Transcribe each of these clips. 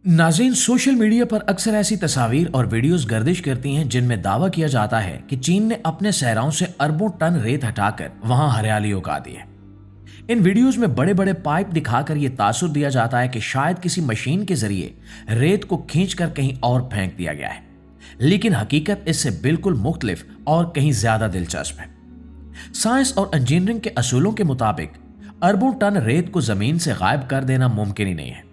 नाज़रीन, social media पर अक्सर ऐसी तस्वीर और वीडियोस गर्दिश करती हैं जिनमें दावा किया जाता है कि चीन ने अपने सहराओं से अरबों टन रेत हटाकर वहां हरियाली उगा दी है। इन वीडियोस में बड़े बड़े पाइप दिखाकर यह तासुर दिया जाता है कि शायद किसी मशीन के जरिए रेत को खींचकर कहीं और फेंक दिया गया है, लेकिन हकीकत इससे बिल्कुल मुख्तलिफ और कहीं ज्यादा दिलचस्प है। साइंस और इंजीनियरिंग के असूलों के मुताबिक अरबों टन रेत को जमीन से गायब कर देना मुमकिन ही नहीं है,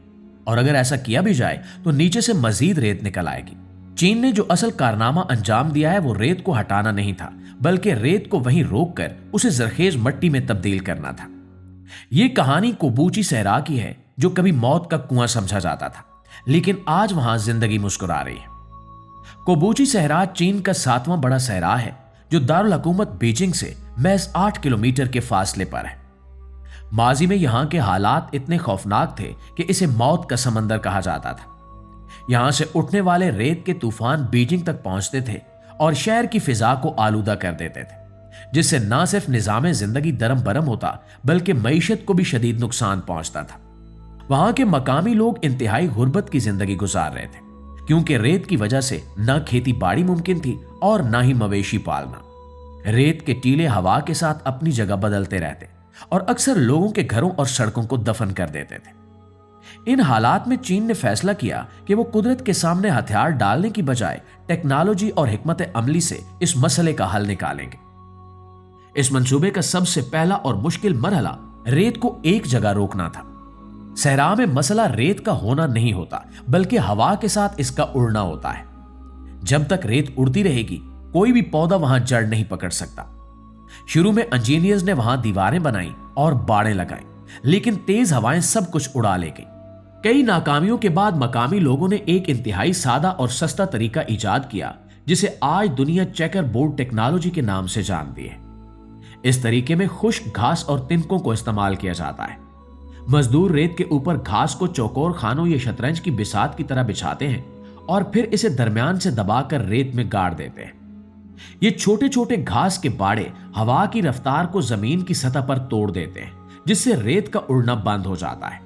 और अगर ऐसा किया भी जाए तो नीचे से मजीद रेत निकल आएगी। चीन ने जो असल कारनामा अंजाम दिया है वो रेत को हटाना नहीं था, बल्कि रेत को वहीं रोककर उसे जरखेज मिट्टी में तब्दील करना था। ये कहानी कोबूची सहरा की है, जो कभी मौत का कुआं समझा जाता था, लेकिन आज वहां जिंदगी मुस्कुरा रही है। कोबूची सहरा चीन का 7वां बड़ा सहरा है, जो दारुल हुकूमत बीजिंग से महज 8 किलोमीटर के फासले पर है। माजी में यहां के हालात इतने खौफनाक थे कि इसे मौत का समंदर कहा जाता था। यहां से उठने वाले रेत के तूफान बीजिंग तक पहुंचते थे और शहर की फिजा को आलूदा कर देते थे, जिससे न सिर्फ निजाम जिंदगी दरम बरम होता बल्कि मईशत को भी शदीद नुकसान पहुंचता था। वहां के मकामी लोग इंतहाई गुर्बत की जिंदगी गुजार रहे थे, क्योंकि रेत की वजह से न खेती बाड़ी मुमकिन थी और न ही मवेशी पालना। रेत के टीले हवा के साथ अपनी जगह बदलते रहते और अक्सर लोगों के घरों और सड़कों को दफन कर देते थे। इन हालात में चीन ने फैसला किया कि वो कुदरत के सामने हथियार डालने की बजाय टेक्नोलॉजी और हिकमत अमली से इस मसले का हल निकालेंगे। इस मंसूबे का सबसे पहला और मुश्किल मरहला रेत को एक जगह रोकना था। सहरा में मसला रेत का होना नहीं होता, बल्कि हवा के साथ इसका उड़ना होता है। जब तक रेत उड़ती रहेगी, कोई भी पौधा वहां जड़ नहीं पकड़ सकता। शुरू में इंजीनियर्स ने वहां दीवारें बनाई और बाड़ें लगाई, लेकिन तेज हवाएं सब कुछ उड़ा ले गई। कई नाकामियों के बाद मकामी लोगों ने एक इंतहाई सादा और सस्ता तरीका इजाद किया, जिसे आज दुनिया चेकर बोर्ड टेक्नोलॉजी के नाम से जानती है। इस तरीके में खुश्क घास और तिनकों को इस्तेमाल किया जाता है। मजदूर रेत के ऊपर घास को चौकोर खानों या शतरंज की बिसात की तरह बिछाते हैं और फिर इसे दरमियान से दबाकर रेत में गाड़ देते हैं। ये छोटे छोटे घास के बाड़े हवा की रफ्तार को जमीन की सतह पर तोड़ देते हैं, जिससे रेत का उड़ना बंद हो जाता है।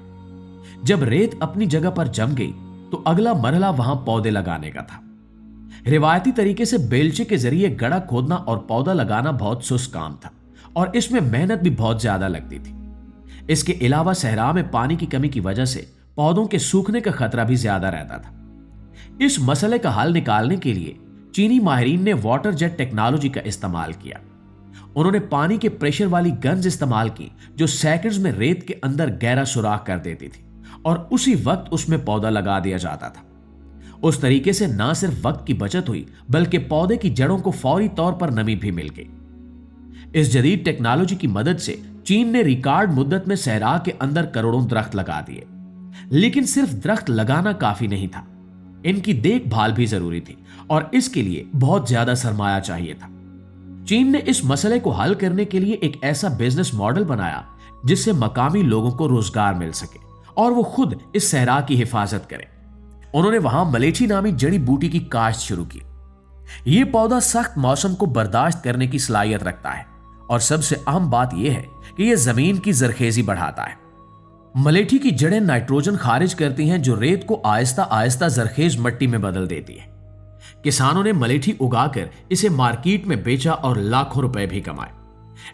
जब रेत अपनी जगह पर जम गई तो अगला मरहला वहां पौधे लगाने का था। रिवायती तरीके से बेलचे के जरिए गड़ा खोदना और पौधा लगाना बहुत सुस्त काम था और इसमें मेहनत भी बहुत ज्यादा लगती थी। इसके अलावा सहरा में पानी की कमी की वजह से पौधों के सूखने का खतरा भी ज्यादा रहता था। इस मसले का हल निकालने के लिए चीनी माहिरीन ने वाटर जेट टेक्नोलॉजी का इस्तेमाल किया। उन्होंने पानी के प्रेशर वाली गन्स इस्तेमाल की, जो सेकंड्स में रेत के अंदर गहरा सुराख कर देती थी और उसी वक्त उसमें पौधा लगा दिया जाता था। उस तरीके से न सिर्फ वक्त की बचत हुई, बल्कि पौधे की जड़ों को फौरी तौर पर नमी भी मिल गई। इस जदीद टेक्नोलॉजी की मदद से चीन ने रिकॉर्ड मुद्दत में सहरा के अंदर करोड़ों दरख्त लगा दिए। लेकिन सिर्फ दरख्त लगाना काफी नहीं था, इनकी देखभाल भी जरूरी थी और इसके लिए बहुत ज्यादा सरमाया चाहिए था। चीन ने इस मसले को हल करने के लिए एक ऐसा बिजनेस मॉडल बनाया जिससे मकामी लोगों को रोजगार मिल सके और वो खुद इस सहरा की हिफाजत करें। उन्होंने वहां मलेठी नामी जड़ी बूटी की काश्त शुरू की। यह पौधा सख्त मौसम को बर्दाश्त करने की सलाहियत रखता है और सबसे अहम बात यह है कि यह जमीन की जरखेजी बढ़ाता है। मलेठी की जड़ें नाइट्रोजन खारिज करती हैं, जो रेत को आहिस्ता आहिस्ता जरखेज मिट्टी में बदल देती है। किसानों ने मलेठी उगाकर इसे मार्केट में बेचा और लाखों रुपए भी कमाए।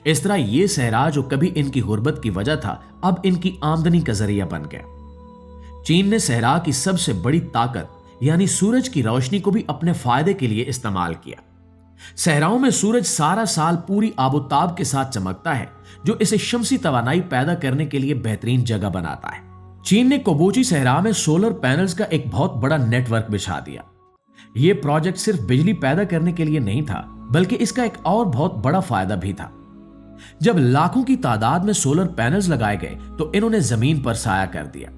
इस तरह यह सहरा, जो कभी इनकी गुर्बत की वजह था, अब इनकी आमदनी का जरिया बन गया। चीन ने सहरा की सबसे बड़ी ताकत यानी सूरज की रोशनी को भी अपने फायदे के लिए इस्तेमाल किया। सहराओं में सूरज सारा साल पूरी आबोताब के साथ चमकता है, जो इसे शमसी तवानाई पैदा करने के लिए बेहतरीन जगह बनाता है। चीन ने कोबूची सहरा में सोलर पैनल्स का एक बहुत बड़ा नेटवर्क बिछा दिया। यह प्रोजेक्ट सिर्फ बिजली पैदा करने के लिए नहीं था, बल्कि इसका एक और बहुत बड़ा फायदा भी था। जब लाखों की तादाद में सोलर पैनल्स लगाए गए तो इन्होंने जमीन पर साया कर दिया।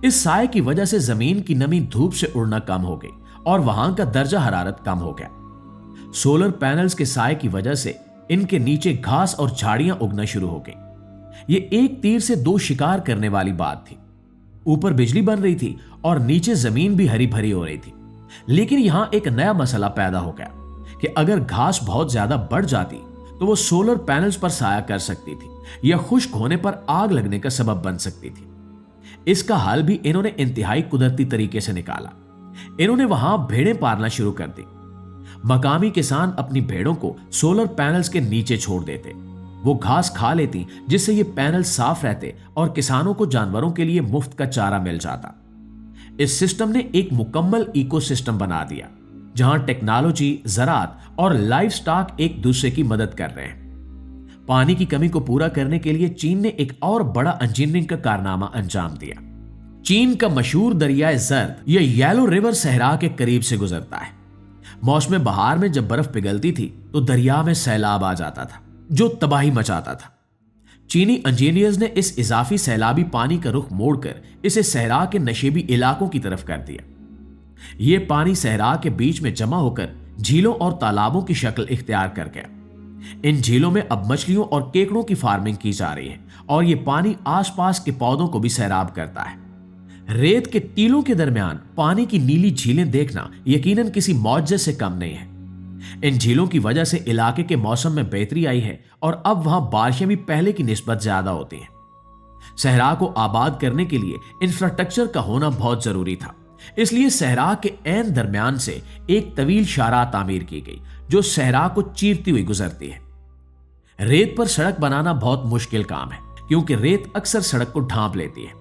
इस साये की वजह से जमीन की नमी धूप से उड़ना कम हो गई और वहां का दर्जा हरारत कम हो गया। सोलर पैनल्स के साये की वजह से इनके नीचे घास और झाड़ियां उगना शुरू हो गई। ये एक तीर से दो शिकार करने वाली बात थी। ऊपर बिजली बन रही थी और नीचे जमीन भी हरी भरी हो रही थी। लेकिन यहां एक नया मसला पैदा हो गया कि अगर घास बहुत ज्यादा बढ़ जाती तो वो सोलर पैनल्स पर साया कर सकती थी या खुश्क होने पर आग लगने का सबब बन सकती थी। इसका हल भी इन्होंने इंतहाई कुदरती तरीके से निकाला। इन्होंने वहां भेड़ें पालना शुरू कर दी। मकामी किसान अपनी भेड़ों को सोलर पैनल्स के नीचे छोड़ देते। वो घास खा लेती, जिससे ये पैनल साफ रहते और किसानों को जानवरों के लिए मुफ्त का चारा मिल जाता। इस सिस्टम ने एक मुकम्मल इकोसिस्टम बना दिया, जहां टेक्नोलॉजी, ज़राअत और लाइव स्टॉक एक दूसरे की मदद कर रहे हैं। पानी की कमी को पूरा करने के लिए चीन ने एक और बड़ा इंजीनियरिंग का कारनामा अंजाम दिया। चीन का मशहूर दरियाए जर्द, यह येलो रिवर सहरा के करीब से गुजरता है। मौसम बहार में जब बर्फ पिघलती थी तो दरिया में सैलाब आ जाता था, जो तबाही मचाता था। चीनी इंजीनियर्स ने इस इजाफी सैलाबी पानी का रुख मोड़कर इसे सहरा के नशेबी इलाकों की तरफ कर दिया। यह पानी सहरा के बीच में जमा होकर झीलों और तालाबों की शक्ल इख्तियार कर गया। इन झीलों में अब मछलियों और केकड़ों की फार्मिंग की जा रही है और यह पानी आसपास के पौधों को भी सैराब करता है। रेत के टीलों के दरमियान पानी की नीली झीलें देखना यकीनन किसी मौजज़े से कम नहीं है। इन झीलों की वजह से इलाके के मौसम में बेहतरी आई है और अब वहां बारिशें भी पहले की निस्बत ज्यादा होती हैं। सहरा को आबाद करने के लिए इंफ्रास्ट्रक्चर का होना बहुत जरूरी था, इसलिए सहरा के ऐन दरमियान से एक तवील शाहराह तामीर की गई जो सहरा को चीरती हुई गुजरती है। रेत पर सड़क बनाना बहुत मुश्किल काम है, क्योंकि रेत अक्सर सड़क को ढांप लेती है।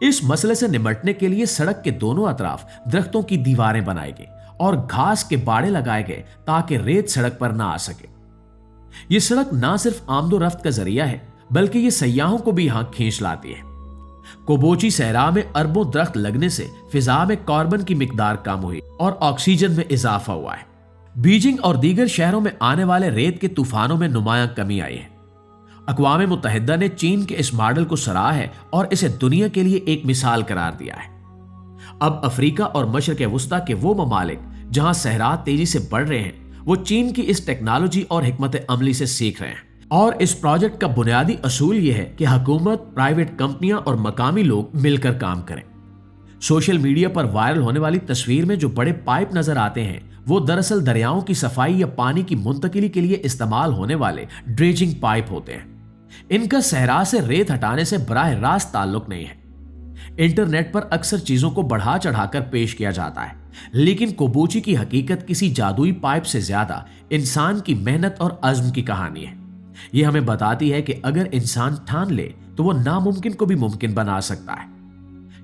इस मसले से निपटने के लिए सड़क के दोनों अतराफ दरख्तों की दीवारें बनाई गई और घास के बाड़े लगाए गए ताकि रेत सड़क पर ना आ सके। यह सड़क ना सिर्फ आमदोरफ्त का जरिया है, बल्कि यह सयाहों को भी यहां खींच लाती है। कोबोची सहरा में अरबों दरख्त लगने से फिजा में कार्बन की मिकदार कम हुई और ऑक्सीजन में इजाफा हुआ है। बीजिंग और दीगर शहरों में आने वाले रेत के तूफानों में नुमायां कमी आई है। अक़वाम मुत्तहिदा ने चीन के इस मॉडल को सराहा है और इसे दुनिया के लिए एक मिसाल करार दिया है। अब अफ्रीका और मशरक़ वुस्ता के वो ममालिक जहां सहरा तेजी से बढ़ रहे हैं, वो चीन की इस टेक्नोलॉजी और हिकमत अमली से सीख रहे हैं। और इस प्रोजेक्ट का बुनियादी असूल यह है कि हुकूमत, प्राइवेट कंपनियां और मकामी लोग मिलकर काम करें। सोशल मीडिया पर वायरल होने वाली तस्वीर में जो बड़े पाइप नजर आते हैं, वो दरअसल दरियाओं की सफाई या पानी की मुंतकिली के लिए इस्तेमाल होने वाले ड्रेजिंग पाइप होते हैं। इनका सहरा से रेत हटाने से बराह रास्त ताल्लुक नहीं है। इंटरनेट पर अक्सर चीजों को बढ़ा चढ़ाकर पेश किया जाता है, लेकिन कोबोची की हकीकत किसी जादुई पाइप से ज्यादा इंसान की मेहनत और अज़्म की कहानी है। यह हमें बताती है कि अगर इंसान ठान ले तो वो नामुमकिन को भी मुमकिन बना सकता है।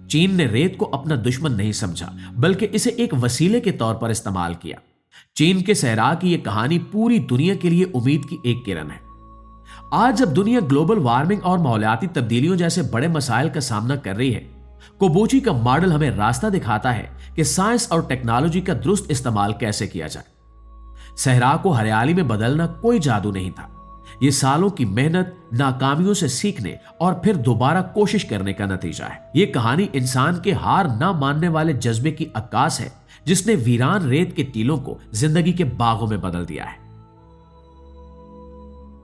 चीन ने रेत को अपना दुश्मन नहीं समझा, बल्कि इसे एक वसीले के तौर पर इस्तेमाल किया। चीन के सहरा की यह कहानी पूरी दुनिया के लिए उम्मीद की एक किरण है। आज जब दुनिया ग्लोबल वार्मिंग और माहौलियाती तब्दीलियों जैसे बड़े मसाइल का सामना कर रही है, कोबोची का मॉडल हमें रास्ता दिखाता है कि साइंस और टेक्नोलॉजी का दुरुस्त इस्तेमाल कैसे किया जाए। सहरा को हरियाली में बदलना कोई जादू नहीं था। यह सालों की मेहनत, नाकामियों से सीखने और फिर दोबारा कोशिश करने का नतीजा है। यह कहानी इंसान के हार ना मानने वाले जज्बे की अक्कास है, जिसने वीरान रेत के टीलों को जिंदगी के बागों में बदल दिया है।